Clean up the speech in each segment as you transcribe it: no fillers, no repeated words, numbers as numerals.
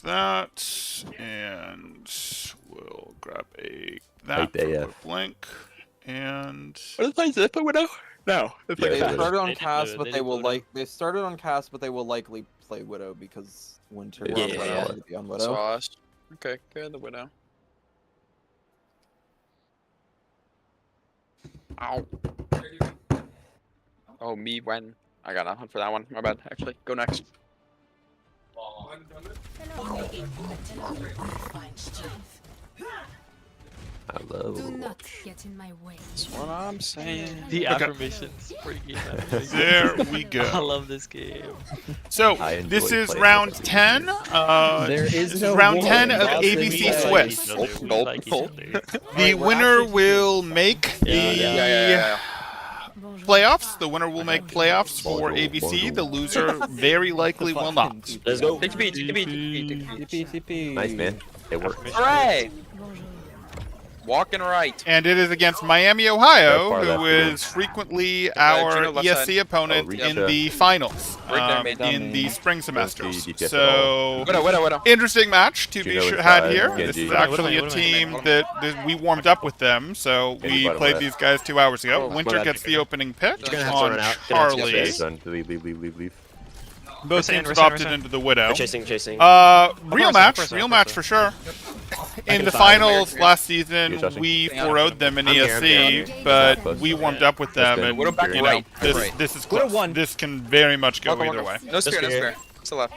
that, and we'll grab that Like for AF. quick blink, and What did they play Widow? No. Yeah, They yeah. started on They did cast, Widow, but they they did will Widow. They started on cast, but they will likely play Widow because Winter Yeah, will yeah. probably be on Widow. Sauce. Okay, good. The Widow. Ow. Oh, me when? I got nothing for that one. My bad. Actually, go next. I love Do Overwatch. not get in my way. That's what I'm saying. The Okay. affirmations. Freaking affirmations. there we I go. love this game. So I enjoy this is playing round with 10. There is This is no round war 10 of involved in ABC play. Swiss. We Gulp, like each gulp. other. The winner will make the Yeah. Bonjour. playoffs. The winner will make playoffs for ABC. The loser very likely will not. Let's go. Take the beat, take the beat, take the beat, take the beat. CP. Nice, man. It worked. Hooray! Bonjour. Walking right. And it is against Miami, Ohio, Far left, who is frequently Juno our left ESC side. opponent Oh, reach in out. the finals, Right there, mate. in the spring semesters. see DPS at So, Widow. interesting match to be Juno had inside, here. Genji. This is What actually am a I team doing? that we warmed up with them, so Genji we bottom played left. these guys 2 hours ago. Oh, Winter my bad. gets the opening pick You're gonna have to on run out. Gonna have to Charlie. Yes. Done. Leave. Both We're teams saying, adopted into the Widow. Chasing. Real match for sure. In the finals last season, You're touching. we 4-0'd them in I'm here, I'm ESC, here. but Close. we warmed up with them, and Widow back you know, right. this is Widow close. won. This can very much go Walk, either walk. way. No spear, no spear. spear. Still left.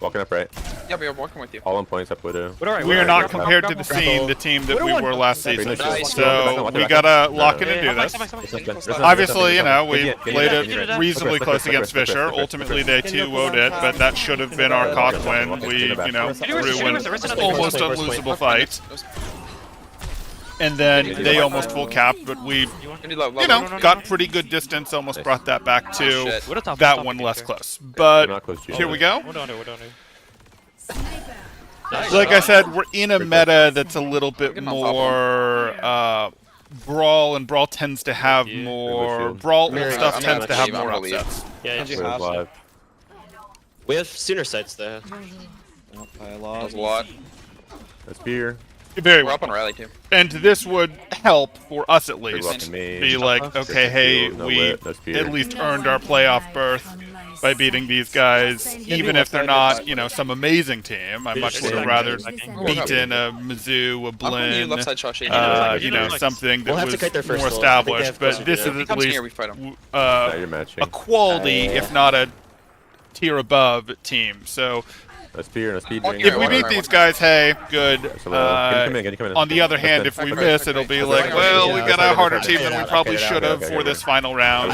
Walking up right. Yeah, we are walking with you. All on points up Widow. We are not compared to the team that we were last season, Nice. so we gotta lock in and do this. Obviously, you know, we played it reasonably close against Fisher. Ultimately, they 2-0'd it, but that should have been our cost win. We, you know, ruined almost unlosable fight. And then they almost full capped, but we, you know, got pretty good distance, almost brought that back to that one less close. We're But not close to here we go. What do I do? Like I said, we're in a meta that's a little bit more brawl, and brawl tends to have more brawl stuff tends to have more upsets. Yeah, We're live. We have sooner sites though. That was a lot. A spear. Very We're well. up on rally too. And this would help for us at Good least. luck to me. Be like, okay, hey, No we lit, no spear. at least earned our playoff berth by beating these guys, even if they're not, you know, some amazing team. I much would have rather beaten a Mizzou, a I'm putting you Blinn, left side, Shashi. you know, something We'll that have to kite their was first more goal. I think they established. have But closer this to is that. at Comes least here, we fight 'em. Now you're matching. a quality, if not a tier above team. So A spear and a speed Walking ring. if we beat these guys, hey, good. So, can you come in? On the other hand, if we miss, it'll be like, well, we got a harder team than we probably should have for this final round.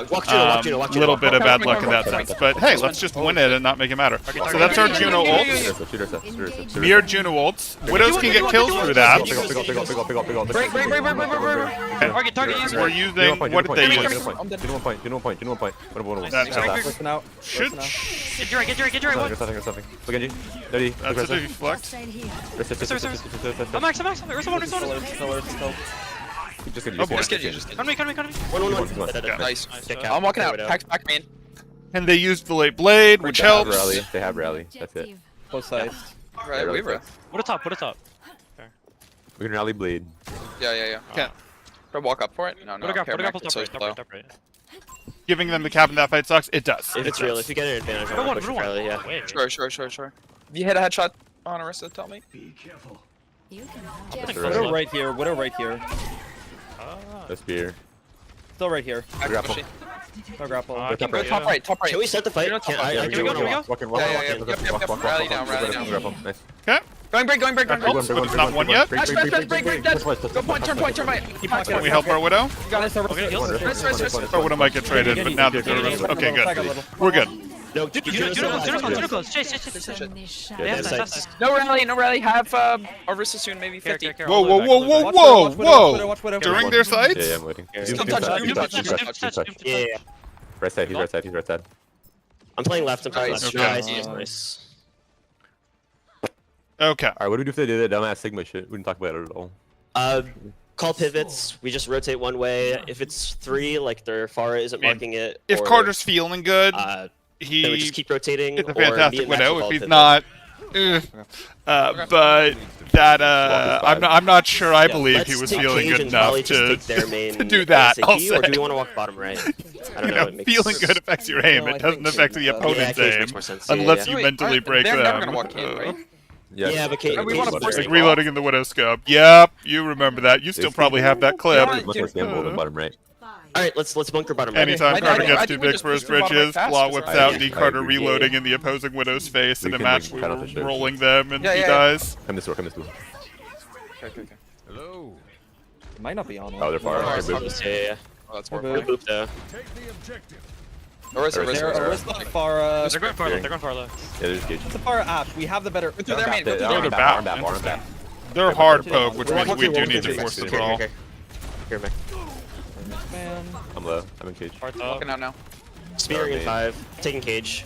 Walk Juno. A little bit of bad luck in that sense. But hey, let's just win it and not make it matter. So that's our Juno ults. Mere Juno ults. Widows can get kills through that. We're using, what did they use? Do one point. That helps. Flipping out. Should, Get your right. Something. Look at you. Ready. that's a deflect. Outside here. I'm max. Where's the one? Just Oh boy. Just get you. Come me. Nice. I'm walking out. Pack's back main. And they used the late blade, which helps. They have rally. That's it. Objective. Close side. Right, we were. What a top. We can rally blade. Yeah. Okay. Should I walk up for it? No. What a Okay, grapple, it's so slow. top right. Giving them the cap in that fight sucks. It does. If it's real, if you get an advantage on What push a one. Charlie, yeah. Wait. Sure. If you hit a headshot on Arista, tell me. You can have Widow right here. Widow right here. A spear. Still right here. Back Grapple. pushing. No grapple. Uh, Go top right. Can we start the fight? You're not Can top I- right. Can we go? Yeah. Rally down. Nice. Okay. Going break. But it's not one yet. Break, dead. Go point, turn point. Can we help our Widow? Okay, heals. Rest. Our Widow might get traded, but now that they're okay, good. We're good. No, Juno close. Chase. They have sights. No rally. Have Arista soon, maybe 50. Whoa! Watch Widow. During their Yeah, sights? I'm waiting. Still touch. Yeah. Right side, he's right side. I'm playing left. Nice. Nice. Okay. Alright, what do we do if they do that dumbass Sigma shit? We didn't talk about it at all. Call pivots. We just rotate one way. If it's 3, like their Pharah isn't marking it. If or, Carter's feeling good, then we he just keep rotating. is a or me fantastic and Max Widow. will If call he's pivot. not, But that I'm not sure I believe Let's he was take feeling cage good and enough probably just to, take their main to do that. ASAP, I'll say. or do we want to walk bottom right? I don't You know. know, It makes feeling good affects your aim. No, I It doesn't think affect cage the is better. opponent's Yeah, cage aim makes more sense. unless Yeah. you Wait, mentally break they're them. never gonna walk in, right? Yeah, but cage. We wanna force Like it. reloading in the Widow scope. Yep, you remember that. You still probably have that clip. Yeah, Much more scamble than bottom right. All right, let's bunker bottom right. Anytime I Carter think- gets I too think we big just for his push the bottom bridges, right Flaw fast, whips right? out, I D Carter agree. reloading in the opposing Widow's face in We a can match make we cut off were the shirt. rolling them and Yeah, he yeah. dies. Come this door, come this door. Okay. It might not be on. Oh, they're far. Oh, They're it's booping. Yeah. Oh, that's We're horrible. Good boop though. Orisa, They're Orisa. Orisa, Pharah. They're going far low. They're going far low. Yeah, there's cage. The Pharah Ash. We have the better. Go through their main. Go through They're their the main. back. Arm back. They're hard poke, which means we do One, need two, to force the okay, brawl. okay. Here, Mac. Man. I'm low. I'm in cage. Hard top. Walking out now. Spearing in main. 5. Taking cage.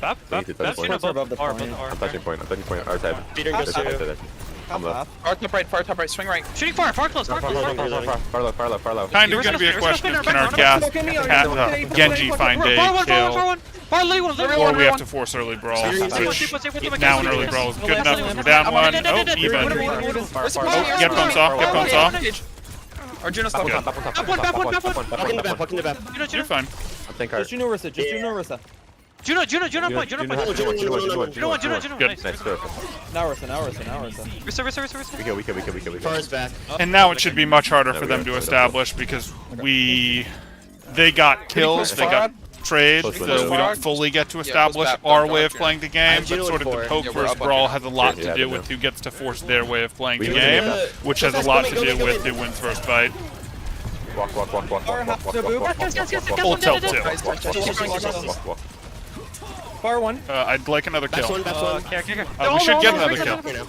Bap. Need to touch Bap. point. Above the Far, point. above I'm the touching point. I'm touching point. Our side. Speeding goes This side, to. this side. I'm low. Far top right. Swing right. Shooting far close. Far close. Far low. Kind of going to be a question of can our gas Genji find a kill, Far lily one. or we have to force early brawl, which now an early brawl is good enough because we're down one. Oh, even. Get pumps off. Or Juno's top. Good. Bap one. Walk in the back, walk in the back. You're fine. I'm thinking Just Juno Orisa. Just Juno Orisa. Juno point. Juno, Good. Nice, go. Now Orisa. Restore. We go. Far's back. And now it should be much harder for them to establish because they got kills, they got trades, so we don't fully get to establish our way of playing the game, but sort of the poke versus brawl has a lot to do with who gets to force their way of playing the game, which has a lot to do with who wins first fight. Walk. Full tilt too. Far one. I'd like another Back kill. one, back one. Okay. We should get another kill. Okay, now.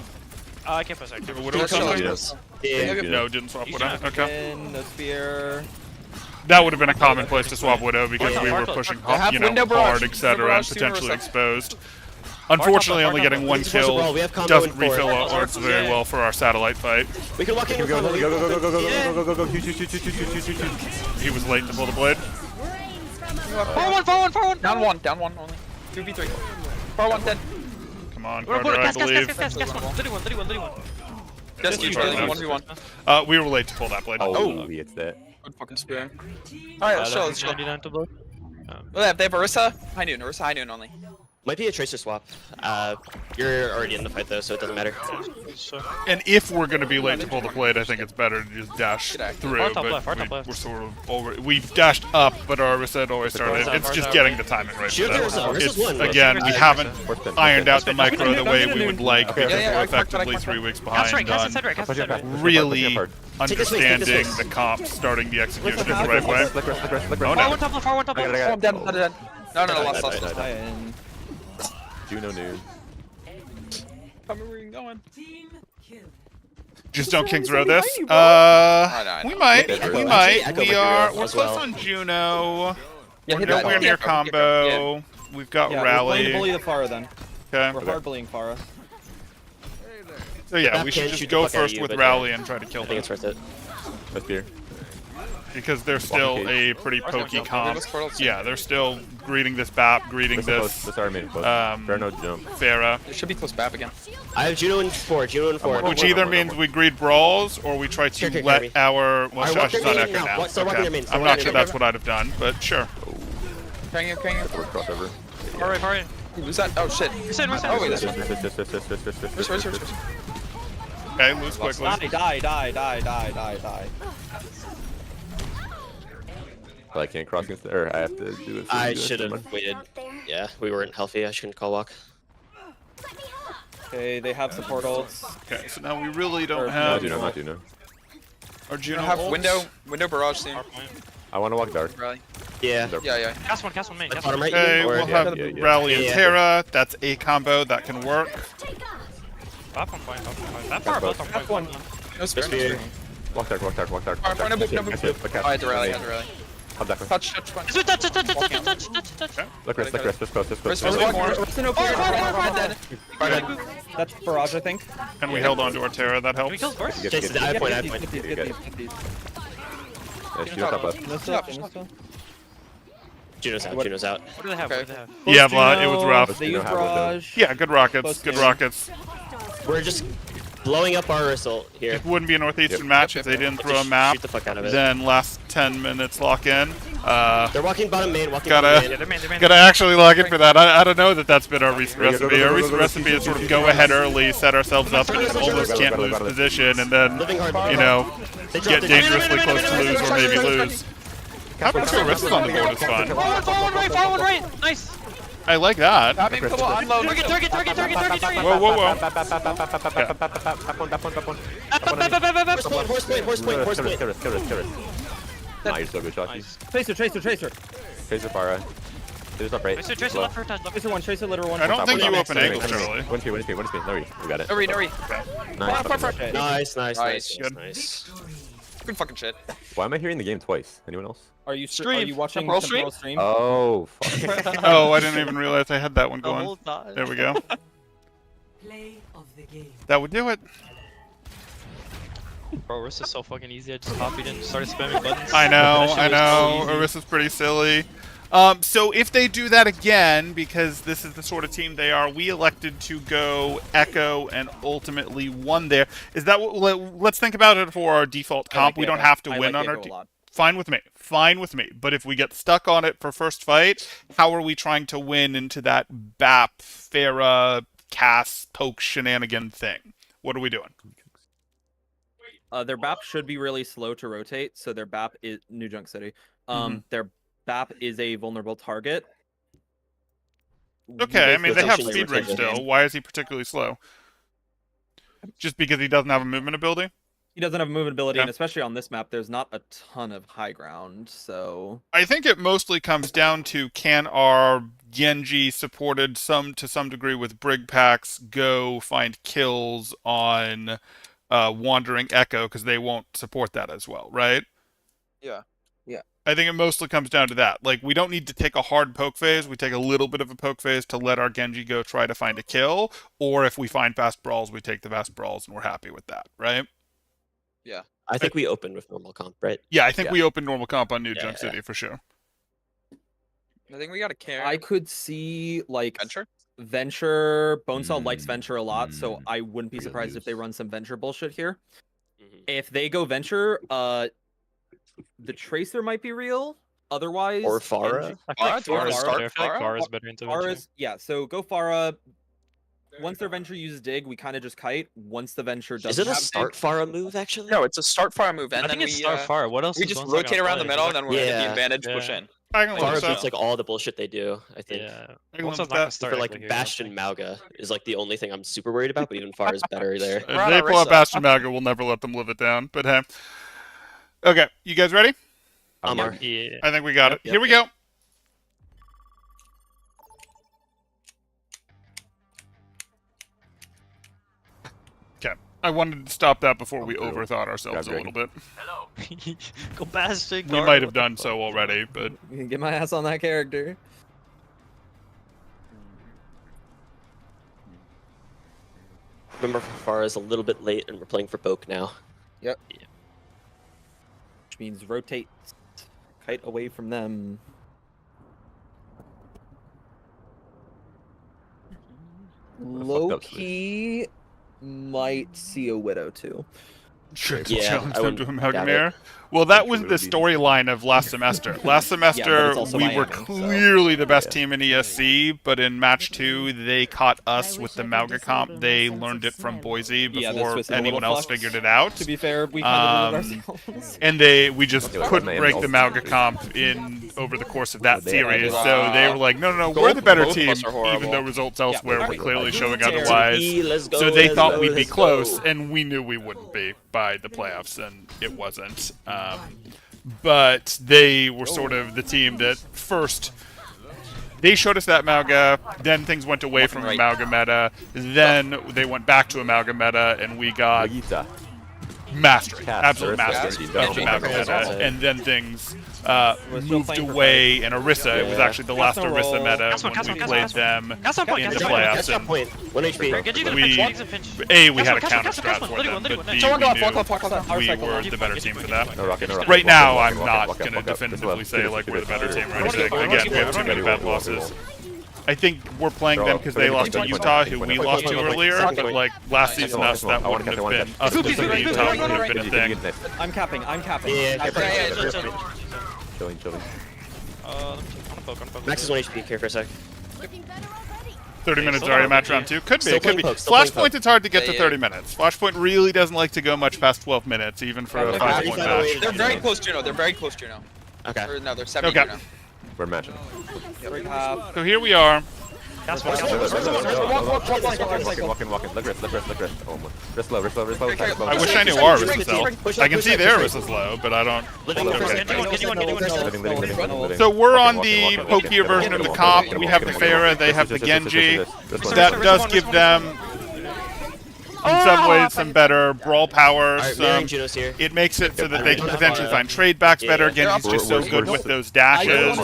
I can't push. Give a Widow something? Yeah. No, didn't swap Widow. Okay. No spear. That would have been a common place to swap Widow because we were pushing, have window hard, barrage. etc., Window and barrage, potentially Suno, exposed. Unfortunately, only getting one kill We have combo doesn't in four. refill our arts very well for our satellite fight. We can walk in. Go. He was late to pull the blade. Far one. Down one only. 2v3. Far one dead. Come on, Carter, I believe. Gas. Literally one. Just you, Charlie. 1v1. We were late to pull that blade. Oh, it's that. Good fucking spear. Alright, let's chill. They have Orisa, high noon only. Might be a tracer swap. You're already in the fight though, so it doesn't matter. And if we're going to be late to pull the blade, I think it's better to just dash through. Far top But left. we're sort of over. We dashed up, but our reset always started. It's just getting the timing right. For that. Orisa's one. Again, we haven't ironed out the micro the way we would like because Yeah, we're I effectively cracked. 3 weeks Cast right. behind Cast on right. really Take this way, take this understanding way. the comps, starting the execution in the right way. Oh Far no. one top left. Oh, I'm dead. No, lost. And Juno noon. Tell me where you're going. Just don't Kings Row this. I know. We might. Echo We might. might. Echo We might be are. real We're as close well. on Juno. Yeah, We're hit that. nowhere near Yeah. combo. We've got yeah, we're playing to bully rally. the Pharah then. Okay. We're hard bullying Pharah. So yeah, That we should can just shoot the go fuck out of first you, with but rally and try to kill I think them it's worth it. That's beer. because they're still a pretty pokey comp. This portal- Yeah, they're still greeting this BAP, greeting this This our main close. Fair no jump. Pharah. It should be close back again. I have Juno in 4. Which either means we greed brawls or we try to Here, let Kirby. our. Well, Alright, Shosh walk is your not main echo now. now. Start walking your main, start I'm walking not your sure that's what I'd have done, but sure. Carrying you. We're crossover. Far right. Lose that? Oh shit. Reset. Oh wait, this one. This. Where's. Okay, lose quickly. Die. I can't cross against the, or I have to do it. I should have waited. Yeah, we weren't healthy. I shouldn't call walk. Okay, they have support ults. Okay, so now we really don't Or- have Not Juno. our I Juno have ults. window barrage soon. I want to walk dark. Rally. Yeah. Yeah. Cast one main. Like bottom right. Okay, or- we'll yeah, have yeah. Rally and Yeah. Terra. That's a combo that can work. Bap on point. That far both on Have point. one. No spear. Spear. Walk dark. Alright, no boop. I had to rally. I'll back. Touch. Touch. Look, Chris, just close. Where's Dead. Dead. That's Barrage, I think. And we held on to our Terra. That Can we helps. kill first? Jason, I have point. Get these. Yeah, shoot top left. No still. Juno's out. Juno's out. What do they have? What do they have? Yeah, but it was rough. They use Juno have window. barrage. Yeah, good rockets. Close Good game. rockets. We're just blowing up our result here. It wouldn't be a Northeastern match if they didn't throw a Just map. shoot the fuck out of it. Then last 10 minutes lock in. They're walking bottom main. Walking Gotta- bottom Yeah, main. they're man. Gotta actually log in for that. I don't know that that's been our recent recipe. Our recent recipe is sort of go ahead early, set ourselves up in this almost can't lose position, and then, you know, get dangerously close to lose or maybe lose. Having two Aristas on the board is fun. Far one right. Nice. I like that. I mean, come on, unload. Target. Whoa, whoa, whoa. Horse point. Nah, you're so good, Shocky. Tracer. Tracer Pharah. There's not right. Tracer left for touch. Tracer one. Tracer litter one. I don't think you Next, open angles next. early. One speed. No, we got it. Nuri. Nice. Nice. Nice. Nice. Good fucking shit. Why am I hearing the game twice? Anyone else? Are you Stream. watching Temporal Temporal stream? Oh, fuck. Oh, I didn't even realize I had that one The going. whole time. There we go. Play of the game. That would do it. Bro, this is so fucking easy. I just copied and started spamming buttons. I know. That shit was so easy. Orissa's pretty silly. So if they do that again, because this is the sort of team they are, we elected to go Echo and ultimately won there. Is that what? Let's think about it for our default comp. We don't have to win on our team. Fine with me. Fine with me. But if we get stuck on it for first fight, how are we trying to win into that BAP, Pharah, Cass, poke shenanigan thing? What are we doing? Their BAP should be really slow to rotate, so their BAP is New Junk City. Their BAP is a vulnerable target. Okay, I mean, they have Rotation, speed ring rotation. still. Why is he particularly slow? Just because he doesn't have a movement ability? He doesn't have movement ability, Okay. and especially on this map, there's not a ton of high ground, so... I think it mostly comes down to can our Genji supported to some degree with Brig packs go find kills on Wandering Echo because they won't support that as well, right? Yeah. I think it mostly comes down to that. Like, we don't need to take a hard poke phase. We take a little bit of a poke phase to let our Genji go try to find a kill. Or if we find fast brawls, we take the fast brawls and we're happy with that, right? I think we opened with normal comp, right? Yeah, I think Yeah. we open normal comp on New Yeah, Junk yeah. City for sure. I think we gotta care. I could see, like, Venture? Venture... Bonecell likes Venture a lot, so Mm. I wouldn't be Real surprised if they news. run some Venture bullshit here. Mhm. If they go Venture, the Tracer might be real. Otherwise... Or Pharah. I feel like Farah, do you wanna Farah's start better. I feel like Farah? Farah's better intervention. Farah's, yeah, so go Farah. Once their Venture uses Dig, we kind of just kite. Once the Venture doesn't Is it a have start Dig, Pharah move actually? No, it's a start fire move, and I then think it's we start far. What else? we is just Bonestar gonna rotate around the play? middle, and then we're at the Yeah, advantage yeah. push in. I can live Pharah with beats that. like all the bullshit they do, I think. Yeah. I can live Bonestar's with not gonna that. start For here, like I don't Bastion think. Mauga is like the only thing I'm super worried about, but even Pharah is better there. If We're on they pull up Orisa. Bastion Malga, we'll never let them live it down. But hey. Okay, you guys ready? Amar. Yeah. I think we got it. Yep, Here we go. Okay. I wanted to stop that before we Cool. overthought ourselves a Grab little bit. Go Bastion. We might have done so already, but you can get my ass on that character. Remember, Pharah is a little bit late, and we're playing for Poke now. Which means rotate. Kite away from them. Low key might see a Widow too. sure, Yeah, challenge I them to wouldn't doubt Amalgamare. Well, that was Sure the it would be. storyline of last semester. Last semester, it's also we were Miami, so- clearly the best Yeah. team in ESC, but in match 2, they caught us with the Mauga comp. They learned it from Boise Yeah, that's before twisted a anyone little else fucked. figured it out. To be fair, we kind of did it ourselves. And we just Okay, couldn't like break the Miami Mauga comp in over the course of that They- series. Wow. So they were like, no, Go- we're the better both of team, us are horrible. even though results elsewhere were clearly showing Terrible. otherwise. Let's go, So they let's thought go, we'd be let's close, go. and we knew we wouldn't be by the playoffs, and it wasn't. But they were sort of the team that first. They showed us that Mauga, then things went away from Right. Amalga meta, then they went back to Amalga meta, and we got Vegeta. mastery, Cap, absolute Orisa, mastery Genji, of the map Genji, meta, Genji. and then things moved playing for away in Orisa. It was Yeah. actually the last Cast no Orisa roll. meta Cast one, when cast we one, played cast them Cast on point, in the cast on point. playoffs. Catch point. 1 HP. Genji gonna We- pinch, Genji's gonna pinch. We had a Cast one, counter cast strat one, for literally them, one, but literally one. B, Someone go we off, walk knew off, walk off. we Cycle, were walk the better team for that. No rocket, no rocket. Right now, Walk I'm up, not walk up, going to walk up. definitively Just say low. like we're the better team or Just low. anything. Again, we have too many bad losses. I think we're playing them because they lost to Utah, who we lost to earlier. But like last season, us that wouldn't have been us losing to Utah wouldn't have been a thing. I'm capping. Yeah, Chilling. Max is 1 HP. Care for a sec. 30 minutes already match round 2. Could be, Still it could be. playing poke, still playing Flashpoint, it's hard to get to Yeah, 30 minutes. Flashpoint really doesn't like to go much past 12 minutes, even for a 5-point match. They're very close, Juno. They're very close, Juno. Okay. Or no, they're 70 Okay. Juno. We're matching. So here we are. Cast one, cast one. Walk in. Look rest. Oh my. Wrist low. I wish I knew ours was low. I can see theirs is low, but I don't. Living over Okay. Genji one. Living. So we're on the pokier version of the comp. We have the Pharah, they have the Genji. That does give them, in some ways, some better brawl power. Alright, mirroring Juno's here. It makes it so that they can potentially find trade backs better. Genji's just so good with those dashes.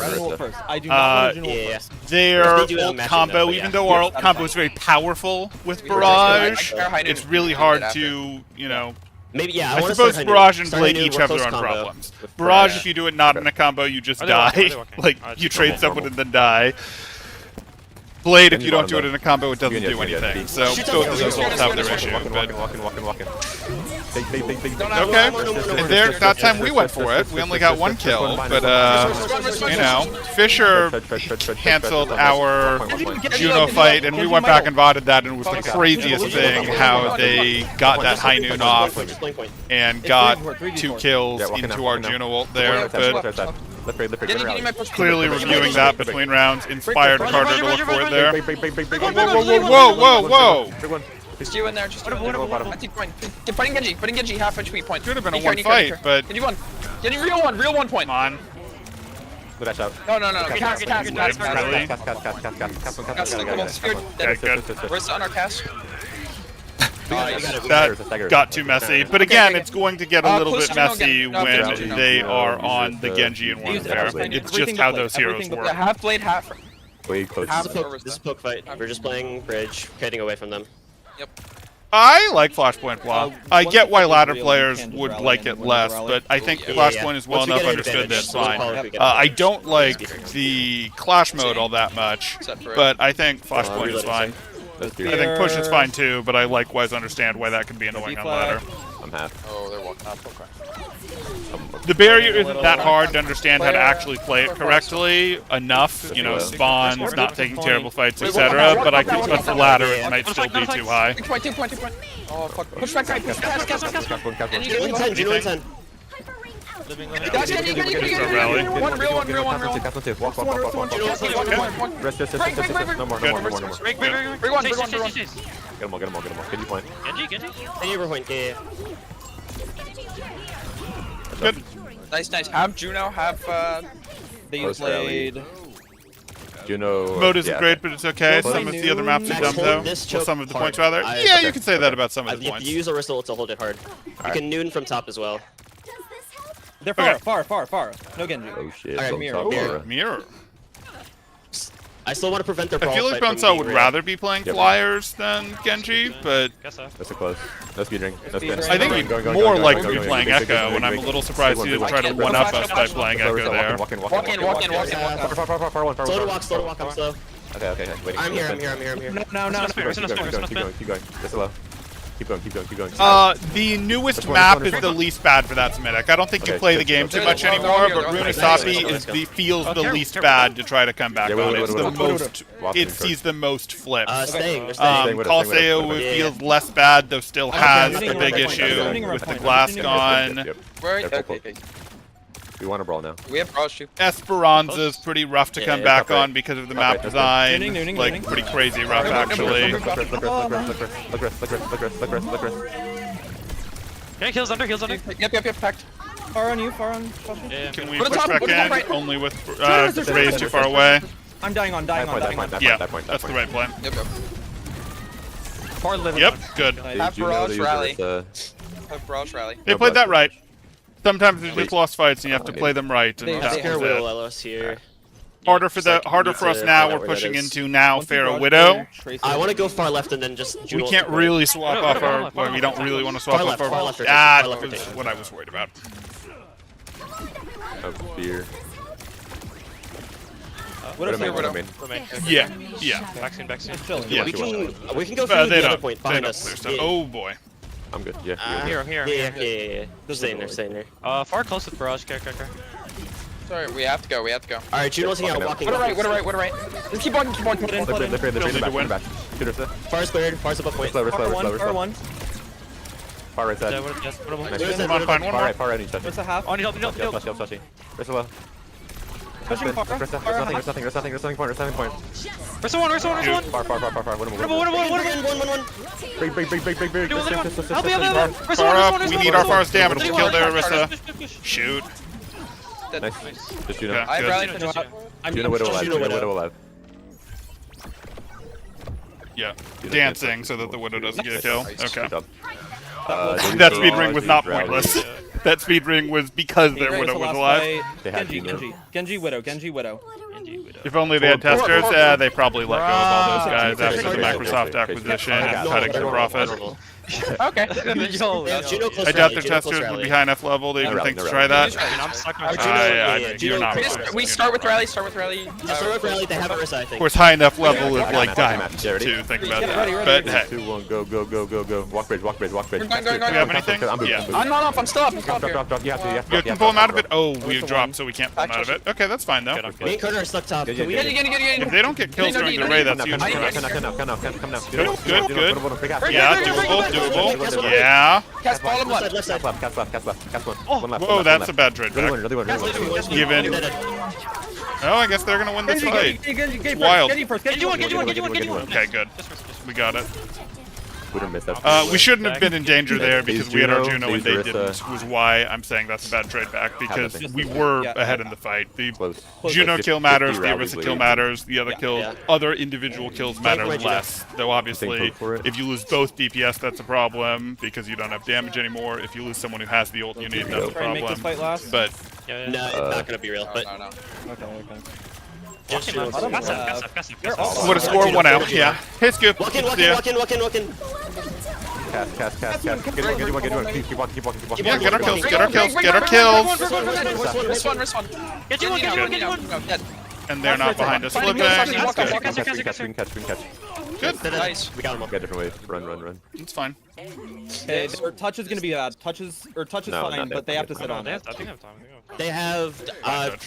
I do not want to Yeah. Their They do have ult matching combo, though, but even yeah. though our ult combo is very powerful with Barrage, I it's didn't really do hard that to, you know. Maybe, yeah. I wanna suppose start Barrage and Start Blade Hainu, each we're have their close own combo. problems. Barrage, if you do it not in a combo, you just Are they walking? Are die. they walking? Like, Alright, you just trade normal, someone normal. and then die. Blade, if you don't do it Walking in a combo, it doesn't Yeah, do yeah, anything. yeah. So both of those ults have their issue. But Walking. Big. okay, that time we went for it. We only got 1 kill, but you know, Fisher canceled our Juno fight, and we went back and voted that, and it was the craziest thing how they got that high noon off Just playing point. and got 2 kills into our Juno ult there. But clearly reviewing that between rounds inspired Carter to look for it there. Whoa! Just you in there, just you in there. Anti-point. Get fighting Genji. Fighting Genji, half HP point. Could have been a Be care, one be care, be fight, care. but Genji 1. Genji real 1 point. come on. No. Cast. Really? Cast, come on, spear. Okay, good. Wrist on our cast. That got too messy. But again, it's going to get a little push bit Juno messy again. No, when push Juno. they are on the Genji and one fair. It's just how those heroes Yeah, work. half blade, half. Way close. Half This is a poke fight. We're just playing bridge, heading away from them. I like Flashpoint Blah. I get why ladder players would like it less, but I think Flashpoint is well Once we enough get an understood that advantage, it's we'll fine. call it if we get I advantage. don't like the Clash mode all that much, but I think Flashpoint is fine. I think Push is fine too, but I likewise understand why that can be annoying on ladder. I'm half. Oh, they're walking up. Okay. The barrier isn't that hard to understand how to actually play it correctly enough, you know, spawns, not taking terrible fights, etc. But for ladder, it might still be too high. 2 point. Oh, fuck. Push back, right. Push back. Genji, Juno in 10, Juno in 10. Guys, Genji. Rally. Real one. Rest. No more. Break. Bring one. Chase. Get them all. Can you point? Genji. Any over point, yeah. Good. Nice. Have Juno, have They Close use Blade. Juno. Mode isn't great, but it's okay. Some of the other maps are Max, dumb hold though. this Well, choke some of the hard. points rather. I- Yeah, you can say that about some of the If points. you use a whistle to hold it hard. You can noon from top as well. They're Okay. far. No Genji. Oh shit. Alright, Don't mirror, talk mirror. about it. Mirror. I still want to prevent their I brawl feel like fight from Bonesaw being would real. rather be playing Yep. Flyers than Genji, but Guess so. That's a close. No speed ring. No spin. I think he'd more likely to be playing Echo, and I'm a little surprised he didn't try to one-up us by playing Echo there. Walk in. Walk in. Far one. Slow to walk, I'm slow. Okay. Waiting. I'm here. No. Keep going. Just slow. Keep going. The newest Which one? map Which is one? the least bad for that Semitic. I don't think you Okay, play the good. game too Okay. much anymore, but Runasapi feels the least bad to try to come back Yeah, on. It's the wait. most. Walking It sees the most flips. They're staying. Coliseum Yeah. feels less bad, though still has Okay, the big okay, issue okay. with the glass gone. Yep. Where? Careful, Okay. We want to brawl now. We have Brawl Shoot. Esperanza's pretty rough to come back okay. on because of the map Okay, design. Nooning. Like, pretty crazy rough, actually. Look rest. Okay, heals under. Yep, packed. Far on you. Yeah. Can we Put it push top, back put it top in? right. Only with there's Raze too far away. I'm dying on. That point. Yeah, That point. that's the right play. Yep. Far living. Yep, good. Have Barrage rally. Barrage rally. They played that right. Sometimes there's just lost fights and you have to play them right. And that Scare was Widow it. LS here. Harder for us now. We're pushing into now Pharaoh Widow. I want to go far left and then just. We can't really swap off our. Well, we don't really want to swap off our. Ah, that was what I was worried about. Oh, fear. Widow's here, Widow. Yeah. Yeah. We can go They through the other don't. point They behind don't us. clear stuff. Oh boy. I'm good. Yeah. I'm here. Yeah. Staying there. Far close with barrage. Care. Sorry, we have to go. Alright, Juno's here, walking. What right. Just keep on. They're in the back. Shoot us. Far's cleared, Far's above point. Slow. Far right side. Far right. What's a half? On help. Flashy. Where's the low? Pushing far. There's nothing point. Where's the one? Far. One. Big. Far up. We need our Far's damage to kill their Orisa. Shoot. Nice. Just Juno. Okay. I Good. rallied to Juno. Juno Widow alive. Yeah. Dancing so that the Widow doesn't get a kill. Okay. Good job. That speed ring was not pointless. That speed ring was because their Great, Widow so was last alive. fight, They had Genji Widow. If only they had testers, they probably let go of all those guys after the Microsoft acquisition and cutting their profit. Okay. Juno close I doubt their testers would be high enough level to even think to try that. I'm stuck on You're not. We start with rally. Start with rally, they have Orisa, I Of think. course, high enough level is like Time. diamond Ready? to think about Ready. that. But hey, 2, 1, go. Walk bridge. Going. do we have anything? Yeah. I'm not off. I'm still up. Drop. You have You to. can pull him out of it? Oh, we dropped, so we can't pull him out of it. Okay, that's fine, though. Me and Carter are stuck top. Can we Get. If they don't get kills during the raid, that's huge for us. Come now. Good. Yeah, doable. Yeah. Cast bottom left. Left side. Cast left. One left. Whoa, that's a bad trade back. Another one. Given. Oh, I guess they're gonna win this fight. It's wild. Get you one. Okay, good. We got it. We didn't miss that. We shouldn't have been in danger there because we had our Juno and they Orisa. didn't, was why I'm saying that's a bad trade back, because we were ahead in the fight. The Close. Juno kill matters, the rallies Orisa kill lead. matters, the other kills, Yeah. other individual kills matter less. Though obviously, Think for it. if you lose both DPS, that's a problem because you don't have damage anymore. If you lose someone who has the ult you need, that's a Try and make this problem. fight last. But No, it's not gonna be real, but No. Okay. just Juno. what a score, 1 out. Yeah. Hey, Scoop. Walk in. Cast. Get one. Keep walking. Yeah, get our kills. Wrist one. Get you one. Dead. And they're not behind us. Flipping. Catch. Good. Nice. We got him up. Get a different way. Run. It's fine. Their touch is gonna be bad. Touch is No, fine, not but that. they have to sit on They it. have, I think I have time. They have,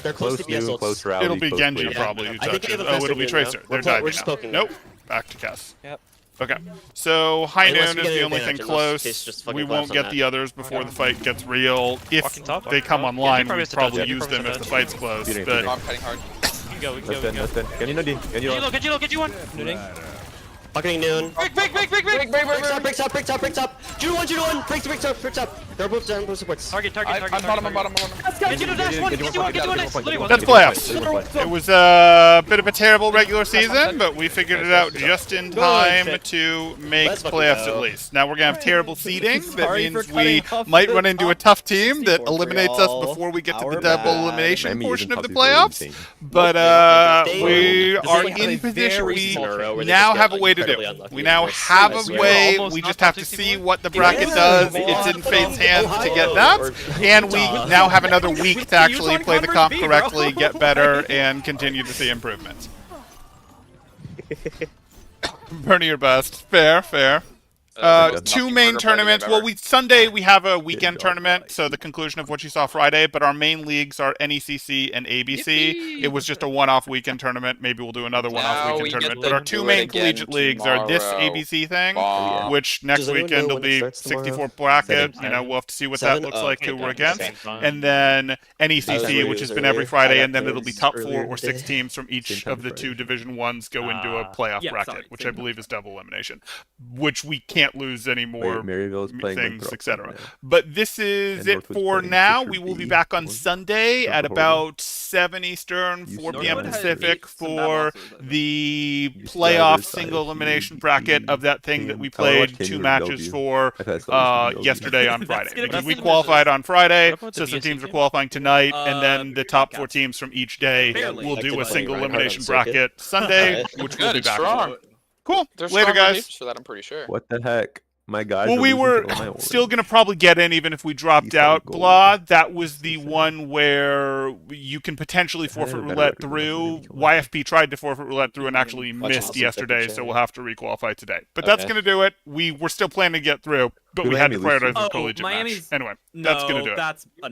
they're close to Close DPS ults. rally. It'll be close Genji play. probably who I think touches. they have a Oh, it'll be faster game, Tracer. though. They're We're diving just now. poking Nope. them. Back to Cass. Yep. Okay. So High Unless Noon we is get the an only advantage, thing in those cases, close. just fucking We collapse won't on get that. the others before the fight gets real. If Walking top, they come walking top. online, Yeah, we he probably probably use has to them touch, if the he fight's close. Beating, But I'm cutting hard. We can go. Let's spin. Get you. Get you one. Bucketing noon. Break. Breaks up. Juno one. Breaks up. They're both down, both supports. Target. I'm bottom. Get you to dash one. Get you one. Nice. Literally one. that's playoffs. It was a bit of a terrible regular season, but we figured it out just in time to make Let's fucking playoffs go. at least. Now we're gonna have terrible seeding. That Sorry means for we cutting off might the run into a tough team that for eliminates us y'all. before we get to the Our double bad. elimination Miami portion isn't of the top playoffs. 15. But we This are is like in a position. very We small row where they now just get, have a like, way to do. incredibly unlucky, We now of course. have I a swear. way. Almost We not just have top to 64. see what the bracket is. does. Ohio. It's in Fate's hands to Ohio. get that, Or- and we now have another week to actually Utah play the comp Conference B, correctly, bro. get better, and continue to see improvements. Bernie, your best. Fair. Two main tournaments. Well, Sunday we have a weekend tournament, so the conclusion of what you saw Friday. But our main leagues are NECC and ABC. Yippee. It was just a one-off weekend tournament. Maybe we'll do another one-off Now we weekend get tournament. to But our do two it main again collegiate leagues are this tomorrow. ABC thing, Bomb. which next Does anyone weekend know will when it be starts tomorrow? 64 bracket. Seven. We'll have to see what Seven? that looks Oh, like, okay, who we're okay. against. Fine. And then I NECC, was which has earlier. been every I Friday, got and then it'll be those top earlier 4 or today. 6 teams from each Same of the time two Friday. Division 1s go into a playoff yeah, bracket, sorry, which I same believe is double elimination, which we can't can't lose any more Maryville's playing things, Winthrop etc. right now. But this is And it Northwood's for playing now. Fisher We will be B. back on North- Sunday at Northwood. about 7 Eastern, You 4 see p.m. Northwood has Pacific some bad for losses, I think. the You see playoff either side single if you- elimination you bracket see of that thing that we Team- I watched played 2 Kenny matches Bellevue. for I've had some Bellevue. yesterday on That's Friday. gonna be Because we similar to qualified this. on Friday, What about so the some BSC teams are game? qualifying tonight, and then the top 4 recaps. teams from each day Barely. will Like do a today, single right? elimination Hard on circuit. bracket Sunday, Alright. which Good, will be it's back. strong. Cool. There's Later, stronger guys. heaps for that, I'm pretty sure. What the heck? My guys. Well, are we losing were to Illinois still already. going to probably get in even if we dropped East side out. gold. Blah, that was the East side. one where you can potentially I had a forfeit better roulette record than through. that, so they YFP tried to forfeit roulette through and actually Watch missed out, yesterday, second so we'll chair. have to requalify today. But that's Okay. going to do it. We're still planning to get through, but we had to Miami lose prioritize to? the Oh, collegiate match. Miami's- Anyway, No, that's going to do it. that's unfair.